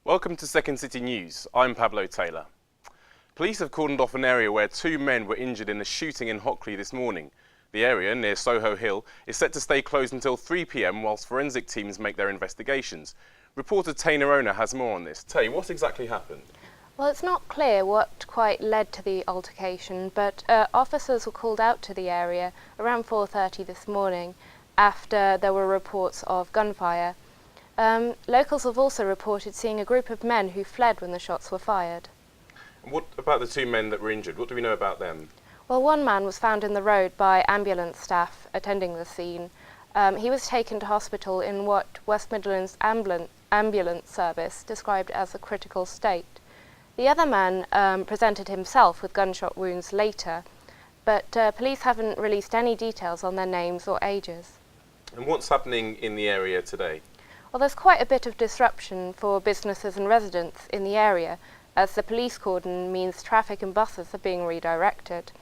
Welcome to Second City News. I'm Pablo Taylor. Police have cordoned off an area where two men were injured in a shooting in Hockley this morning. The area, near Soho Hill, is set to stay closed until 3 p.m. whilst forensic teams make their investigations. Reporter Shaker Aamer has more on this. Tay, what exactly happened? Well, it's not clear what quite led to the altercation, but officers were called out to the area around 4:30 this morning after there were reports of gunfire. Locals have also reported seeing a group of men who fled when the shots were fired. What about the two men that were injured? What do we know about them? Well, one man was found in the road by ambulance staff attending the scene. He was taken to hospital in what West Midlands ambulance service described as a critical state. The other man presented himself with gunshot wounds later, but police haven't released any details on their names or ages. And what's happening in the area today? Well, there's quite a bit of disruption for businesses and residents in the area, as the police cordon means traffic and buses are being redirected.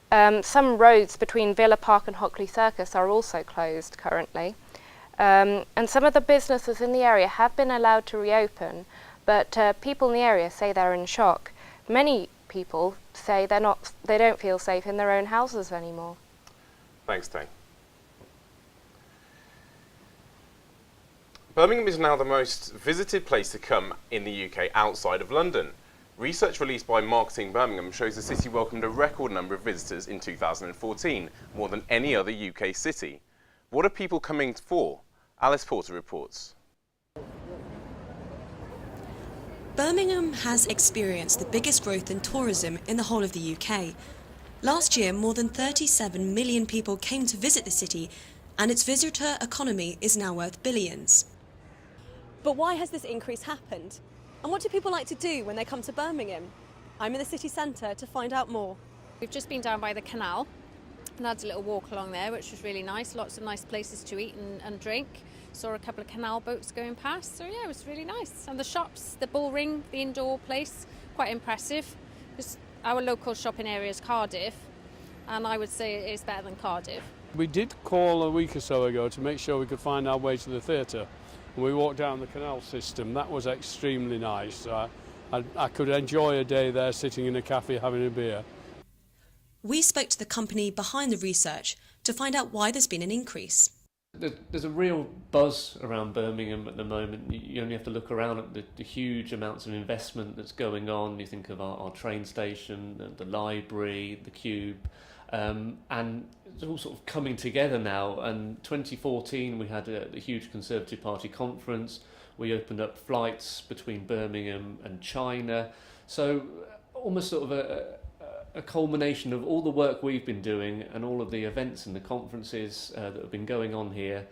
Some roads between Villa Park and Hockley Circus are also closed currently. And some of the businesses in the area have been allowed to reopen, but people in the area say they're in shock. Many people say they don't feel safe in their own houses anymore. Thanks, Tay. Birmingham is now the most visited place to come in the UK outside of London. Research released by Marketing Birmingham shows the city welcomed a record number of visitors in 2014, more than any other UK city. What are people coming for? Alice Porter reports. Birmingham has experienced the biggest growth in tourism in the whole of the UK. Last year, more than 37 million people came to visit the city, and its visitor economy is now worth billions. But why has this increase happened? And what do people like to do when they come to Birmingham? I'm in the city centre to find out more. We've just been down by the canal and had a little walk along there, which was really nice. Lots of nice places to eat and drink. Saw a couple of canal boats going past, so yeah, it was really nice. And the shops, the bull ring, the indoor place, quite impressive. Because our local shopping area is Cardiff, and I would say it is better than Cardiff. We did call a week or so ago to make sure we could find our way to the theatre. And we walked down the canal system. That was extremely nice. I could enjoy a day there sitting in a cafe having a beer. We spoke to the company behind the research to find out why there's been an increase. There's a real buzz around Birmingham at the moment. You only have to look around at the huge amounts of investment that's going on. You think of our train station, the library, the Cube, and it's all sort of coming together now. And 2014 we had a huge Conservative Party conference. We opened up flights between Birmingham and China. So almost sort of a culmination of all the work we've been doing and all of the events and the conferences that have been going on here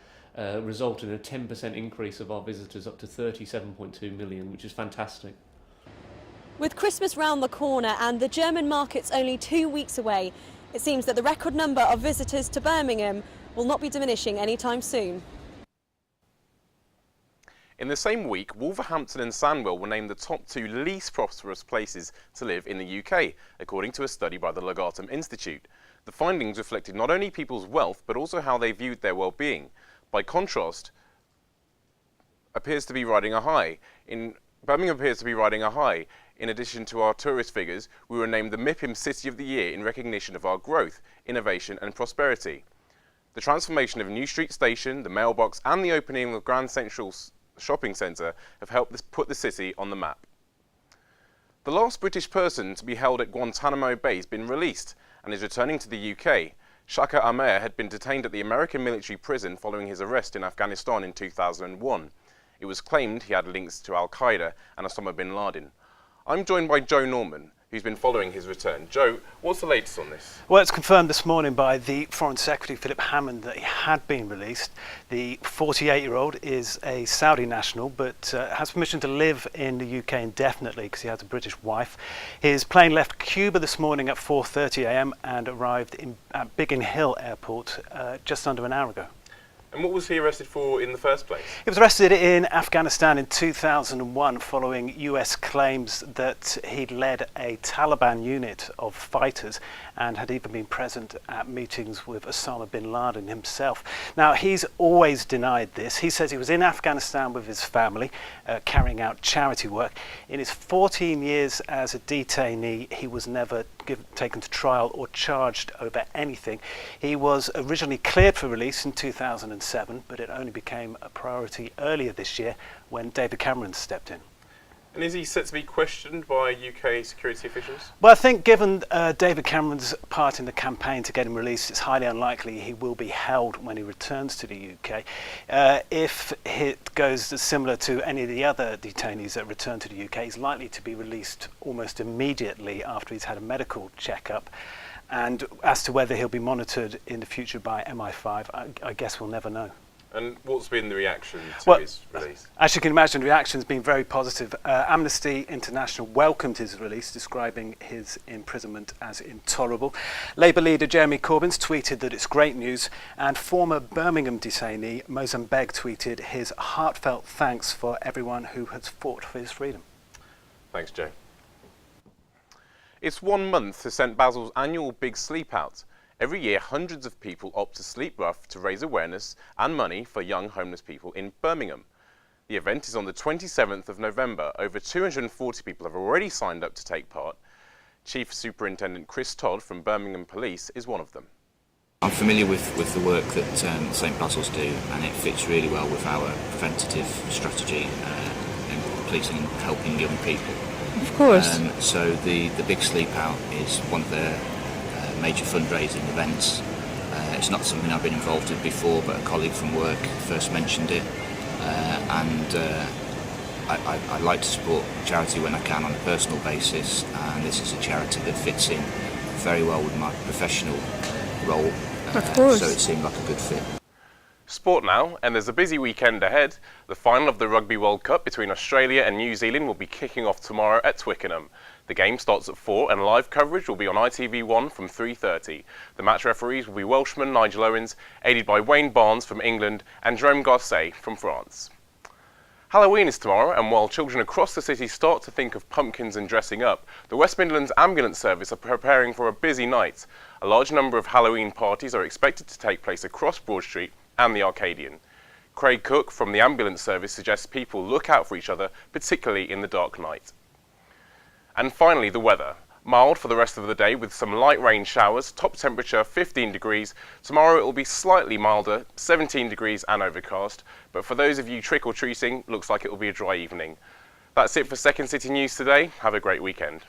resulted in a 10% increase of our visitors up to 37.2 million, which is fantastic. With Christmas round the corner and the German markets only 2 weeks away, it seems that the record number of visitors to Birmingham will not be diminishing anytime soon. In the same week, Wolverhampton and Sandwell were named the top 2 least prosperous places to live in the UK, according to a study by the Legatum Institute. The findings reflected not only people's wealth, but also how they viewed their well-being. By contrast, Birmingham appears to be riding a high. In addition to our tourist figures, we were named the MIPIM City of the Year in recognition of our growth, innovation and prosperity. The transformation of New Street Station, the mailbox and the opening of Grand Central Shopping Centre have helped put the city on the map. The last British person to be held at Guantanamo Bay has been released and is returning to the UK. Shaker Aamer had been detained at the American military prison following his arrest in Afghanistan in 2001. It was claimed he had links to Al-Qaeda and Osama bin Laden. I'm joined by Joe Norman, who's been following his return. Joe, what's the latest on this? Well, it's confirmed this morning by the Foreign Secretary, Philip Hammond, that he had been released. The 48-year-old is a Saudi national, but has permission to live in the UK indefinitely because he has a British wife. His plane left Cuba this morning at 4:30 a.m. and arrived at Biggin Hill Airport just under an hour ago. And what was he arrested for in the first place? He was arrested in Afghanistan in 2001 following US claims that he'd led a Taliban unit of fighters and had even been present at meetings with Osama bin Laden himself. Now, he's always denied this. He says he was in Afghanistan with his family, carrying out charity work. In his 14 years as a detainee, he was never taken to trial or charged over anything. He was originally cleared for release in 2007, but it only became a priority earlier this year when David Cameron stepped in. And is he set to be questioned by UK security officials? Well, I think given David Cameron's part in the campaign to get him released, it's highly unlikely he will be held when he returns to the UK. If it goes similar to any of the other detainees that return to the UK, he's likely to be released almost immediately after he's had a medical checkup. And as to whether he'll be monitored in the future by MI5, I guess we'll never know. And what's been the reaction to his release? As you can imagine, the reaction's been very positive. Amnesty International welcomed his release, describing his imprisonment as intolerable. Labour leader Jeremy Corbyn's tweeted that it's great news, and former Birmingham detainee Mozambique tweeted his heartfelt thanks for everyone who has fought for his freedom. Thanks, Joe. It's 1 month to St Basil's annual Big Sleep Out. Every year, hundreds of people opt to sleep rough to raise awareness and money for young homeless people in Birmingham. The event is on the 27th of November. Over 240 people have already signed up to take part. Chief Superintendent Chris Todd from Birmingham Police is one of them. I'm familiar with the work that St Basil's do, and it fits really well with our preventative strategy in policing and helping young people. Of course. So the Big Sleep Out is one of their major fundraising events. It's not something I've been involved in before, but a colleague from work first mentioned it, and I like to support charity when I can on a personal basis, and this is a charity that fits in very well with my professional role, Of course. so it seemed like a good fit. Sport now, and there's a busy weekend ahead. The final of the Rugby World Cup between Australia and New Zealand will be kicking off tomorrow at Twickenham. The game starts at 4 and live coverage will be on ITV1 from 3:30. The match referees will be Welshman Nigel Owens, aided by Wayne Barnes from England and Jerome Garcet from France. Halloween is tomorrow, and while children across the city start to think of pumpkins and dressing up, the West Midlands Ambulance Service are preparing for a busy night. A large number of Halloween parties are expected to take place across Broad Street and the Arcadian. Craig Cook from the Ambulance Service suggests people look out for each other, particularly in the dark night. And finally, the weather. Mild for the rest of the day with some light rain showers, top temperature 15 degrees. Tomorrow it will be slightly milder, 17 degrees and overcast. But for those of you trick-or-treating, looks like it will be a dry evening. That's it for Second City News today. Have a great weekend.